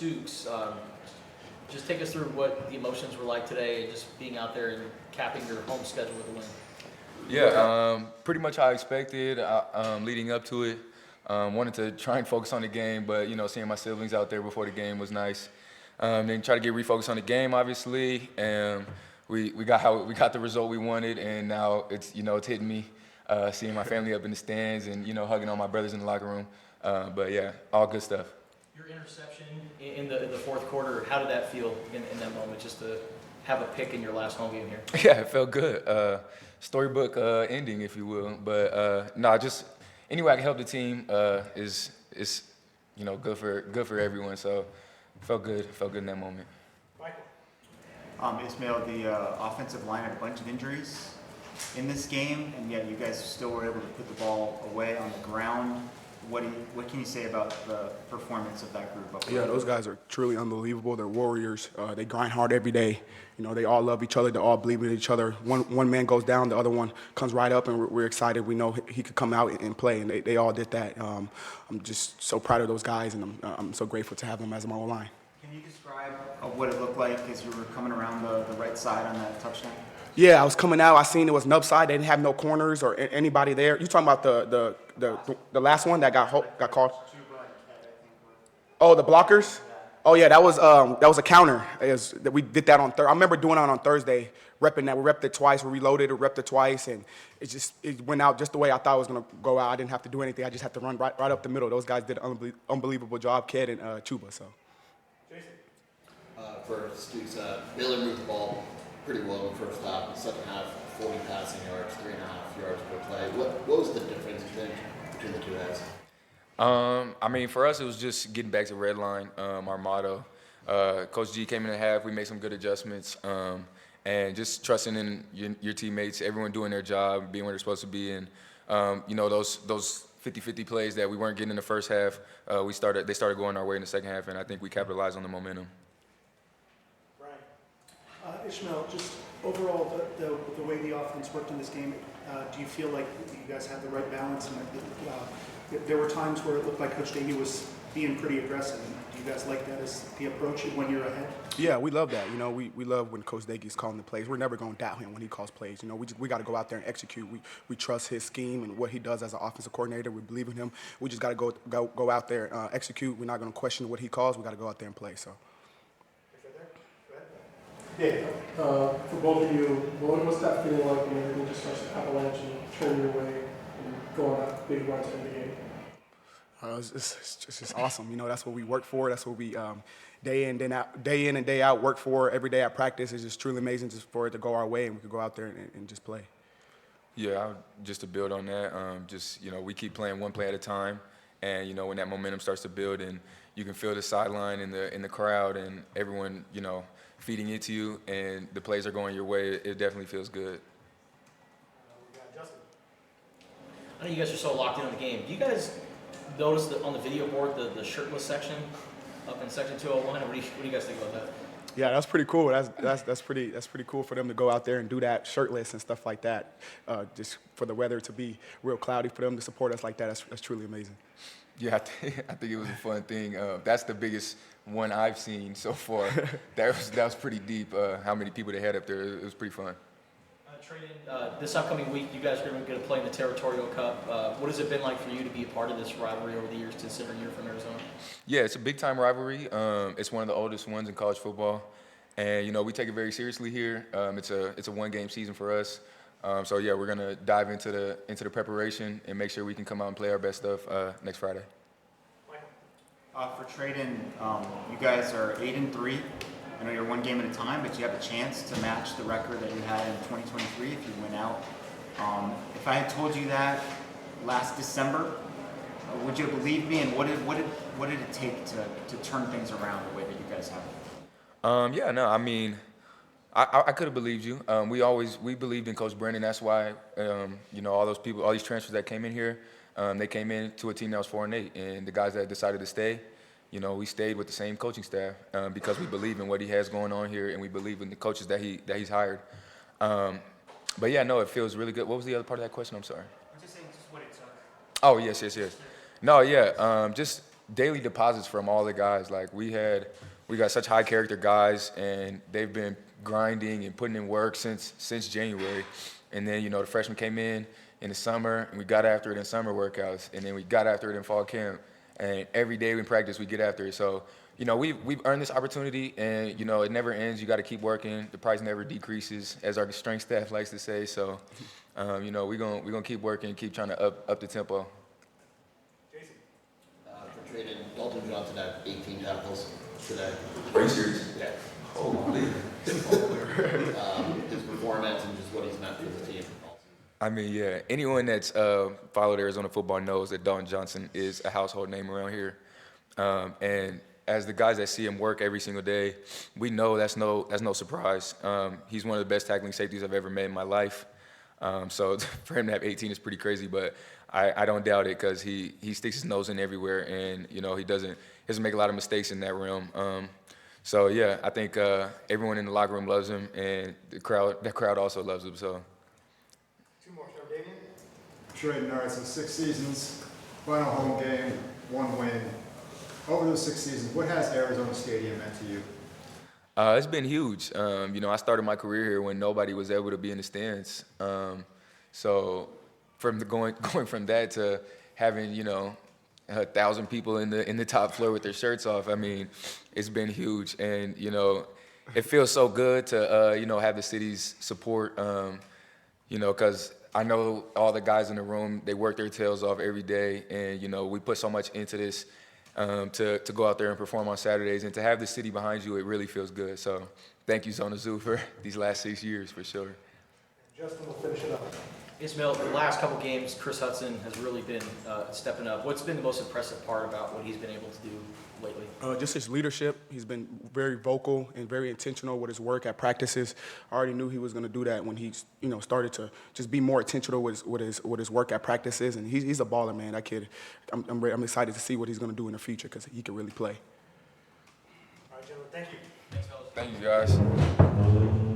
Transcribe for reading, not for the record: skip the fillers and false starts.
Stukes. Just take us through what the emotions were like today, just being out there and capping your home schedule with a win. Yeah, pretty much how I expected leading up to it. Wanted to try and focus on the game, but seeing my siblings out there before the game was nice. Then try to get refocused on the game, obviously, and we got the result we wanted, and now it's it's hitting me, seeing my family up in the stands and hugging on my brothers in the locker room. But yeah, all good stuff. Your interception in the fourth quarter, how did that feel in that moment, just to have a pick in your last home game here? Yeah, it felt good. Storybook ending, if you will. But no, just any way I can help the team is good for everyone. So felt good in that moment. Ismail, the offensive line had a bunch of injuries in this game, and yet you guys still were able to put the ball away on the ground. What can you say about the performance of that group? Yeah, those guys are truly unbelievable. They're warriors. They grind hard every day. They all love each other. They all believe in each other. One man goes down, the other one comes right up, and we're excited. We know he could come out and play, and they all did that. I'm just so proud of those guys, and I'm so grateful to have them as my O-line. Can you describe what it looked like as you were coming around the right side on that touchdown? Yeah, I was coming out. I seen it was an upside. They didn't have no corners or anybody there. You talking about the last one that got called? Oh, the blockers? Oh yeah, that was a counter. We did that on Thursday. I remember doing it on Thursday, repping that. We repped it twice. We reloaded it, repped it twice, and it went out just the way I thought it was gonna go out. I didn't have to do anything. I just had to run right up the middle. Those guys did an unbelievable job, Ked and Chuba. So. For Stukes, Miller moved the ball pretty well in the first half. In the second half, 40 passing yards, 3.5 yards per play. What was the difference, you think, between the two halves? I mean, for us, it was just getting back to red line, our motto. Coach G came in the half. We made some good adjustments, and just trusting in your teammates, everyone doing their job, being where they're supposed to be, and those 50-50 plays that we weren't getting in the first half, they started going our way in the second half, and I think we capitalized on the momentum. Ismail, just overall, the way the offense worked in this game, do you feel like you guys had the right balance? And there were times where it looked like Coach Davey was being pretty aggressive. Do you guys like that as the approach when you're ahead? Yeah, we love that. We love when Coach Davey's calling the plays. We're never going to doubt him when he calls plays. We got to go out there and execute. We trust his scheme and what he does as an offensive coordinator. We believe in him. We just got to go out there and execute. We're not going to question what he calls. We got to go out there and play. So. Yeah, for both of you, what's that feeling like when everything just starts to avalanche and turn your way and go on that big run to end the game? It's just awesome. That's what we work for. That's what we day in and day out work for. Every day at practice is just truly amazing just for it to go our way and we could go out there and just play. Yeah, just to build on that, we keep playing one play at a time, and when that momentum starts to build and you can feel the sideline in the crowd and everyone feeding into you, and the plays are going your way, it definitely feels good. I know you guys are so locked in on the game. Do you guys notice that on the video board, the shirtless section up in section 201? What do you guys think about that? Yeah, that's pretty cool. That's pretty cool for them to go out there and do that shirtless and stuff like that. Just for the weather to be real cloudy, for them to support us like that, that's truly amazing. Yeah, I think it was a fun thing. That's the biggest one I've seen so far. that was pretty deep. How many people they had up there? It was pretty fun. Treydan, this upcoming week, you guys are going to play in the Territorial Cup. What has it been like for you to be a part of this rivalry over the years, considering you're from Arizona? Yeah, it's a big-time rivalry. It's one of the oldest ones in college football, and we take it very seriously here. It's a one-game season for us. So yeah, we're gonna dive into the preparation and make sure we can come out and play our best stuff next Friday. For Treydan, you guys are 8-3. I know you're one game at a time, but you have a chance to match the record that you had in 2023 if you win out. If I had told you that last December, would you believe me? And what did it take to turn things around the way that you guys have? Yeah, no, I mean, I could have believed you. We believed in Coach Brennan. That's why all those people, all these transfers that came in here, they came in to a team that was 4-8, and the guys that decided to stay, we stayed with the same coaching staff because we believe in what he has going on here, and we believe in the coaches that he's hired. But yeah, no, it feels really good. What was the other part of that question? I'm sorry. I'm just saying, just what it took. Oh yes. No, yeah, just daily deposits from all the guys. Like we got such high character guys, and they've been grinding and putting in work since January. And then, you know, the freshmen came in the summer, and we got after it in summer workouts, and then we got after it in fall camp. And every day in practice, we get after it. So, you know, we've earned this opportunity, and, you know, it never ends. You got to keep working. The price never decreases, as our strength staff likes to say. So, you know, we're gonna keep working, keep trying to up the tempo. For Treydan, Dalton Johnson had 18 tackles today. Are you serious? Yeah. Holy. His performance and just what he's meant for the team. I mean, yeah, anyone that's followed Arizona football knows that Dalton Johnson is a household name around here. And as the guys that see him work every single day, we know that's no surprise. He's one of the best tackling safeties I've ever met in my life. So for him to have 18 is pretty crazy, but I don't doubt it because he sticks his nose in everywhere, and, you know, he doesn't make a lot of mistakes in that realm. So yeah, I think everyone in the locker room loves him, and the crowd also loves him. So. Treydan, all right, so 6 seasons, final home game, 1 win. Over those 6 seasons, what has Arizona Stadium meant to you? It's been huge. You know, I started my career here when nobody was able to be in the stands. So from going from that to having, you know, 1,000 people in the top floor with their shirts off, I mean, it's been huge. And, you know, it feels so good to, you know, have the city's support, you know, because I know all the guys in the room, they work their tails off every day, and, you know, we put so much into this to go out there and perform on Saturdays, and to have the city behind you, it really feels good. So thank you, Zona Zoo, for these last 6 years, for sure. Justin will finish it up. Ismail, the last couple games, Chris Hudson has really been stepping up. What's been the most impressive part about what he's been able to do lately? Just his leadership. He's been very vocal and very intentional with his work at practices. I already knew he was going to do that when he, you know, started to just be more intentional with his work at practices. And he's a baller, man. That kid. I'm excited to see what he's going to do in the future because he can really play. All right, gentlemen, thank you. Thank you, guys.